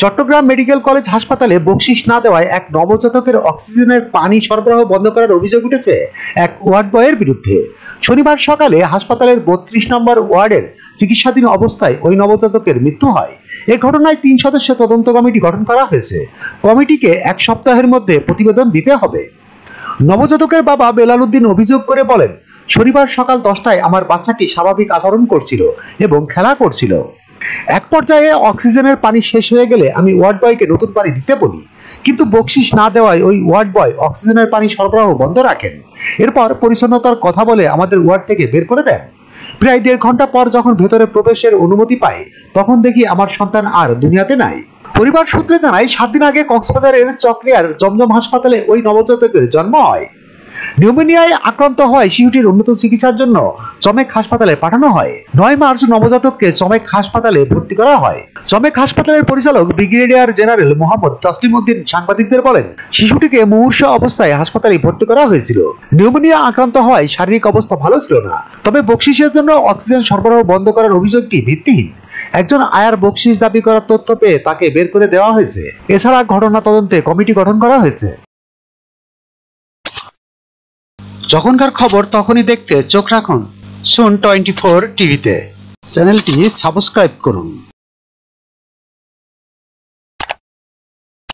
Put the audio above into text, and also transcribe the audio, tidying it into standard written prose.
Chittagong medical college হাসপাতালে বকশিশ না দেওয়ায় এক নবজাতকের অক্সিজেনের পানি সরবরাহ বন্ধ করার অভিযোগ উঠেছে এক ওয়ার্ড বয়ের বিরুদ্ধে। শনিবার সকালে হাসপাতালের ৩২ নম্বর ওয়ার্ডের চিকিৎসাধীন অবস্থায় ওই নবজাতকের মৃত্যু হয়। এ ঘটনায় ৩ সদস্য তদন্ত কমিটি গঠন করা হয়েছে। কমিটিকে ১ সপ্তাহের মধ্যে প্রতিবেদন দিতে হবে। নবজাতকের বাবা বেলাল উদ্দিন অভিযোগ করে বলেন, শনিবার সকাল 10টায় আমার বাচ্চাটি স্বাভাবিক আচরণ করছিল এবং খেলা করছিল। এক পর্যায়ে অক্সিজেনের পানি শেষ হয়ে গেলে আমি ওয়ার্ড বয়কে নতুন পানি দিতে বলি, কিন্তু বকশিশ না দেওয়ায় ওই ওয়ার্ড বয় অক্সিজেনের পানি সরবরাহ বন্ধ রাখেন। এরপর পরিচ্ছন্নতার কথা বলে আমাদের ওয়ার্ড থেকে বের করে দেন। প্রায় ১.৫ ঘন্টা পর যখন ভেতরে প্রবেশের অনুমতি পাই, তখন দেখি আমার সন্তান আর দুনিয়াতে নাই। পরিবার সূত্রে জানায়, ৭ দিন আগে কক্সবাজারের চকরিয়ার জমজম হাসপাতালে ওই নবজাতকের জন্ম হয়। নিউমোনিয়ায় আক্রান্ত হওয়ায় শিশুটির উন্নত চিকিৎসার জন্য চমেক হাসপাতালে পাঠানো হয়। ৯ মার্চ নবজাতককে চমেক হাসপাতালে ভর্তি করা হয়। চমেক হাসপাতালের পরিচালক ব্রিগেডিয়ার জেনারেল মোহাম্মদ তাসলিম উদ্দিন সাংবাদিকদের বলেন, শিশুটিকে মুমূর্ষ অবস্থায় হাসপাতালে ভর্তি করা হয়েছিল। নিউমোনিয়া আক্রান্ত হওয়ায় শারীরিক অবস্থা ভালো ছিল না। তবে বকশিশের জন্য অক্সিজেন সরবরাহ বন্ধ করার অভিযোগটি ভিত্তিহীন। একজন আয়ার বকশিশ দাবি করার তথ্য পেয়ে তাকে বের করে দেওয়া হয়েছে। এছাড়া ঘটনা তদন্তে কমিটি গঠন করা হয়েছে। যখনকার খবর তখনই দেখতে চোখ রাখুন সুন 24 টিভিতে। চ্যানেলটি সাবস্ক্রাইব করুন।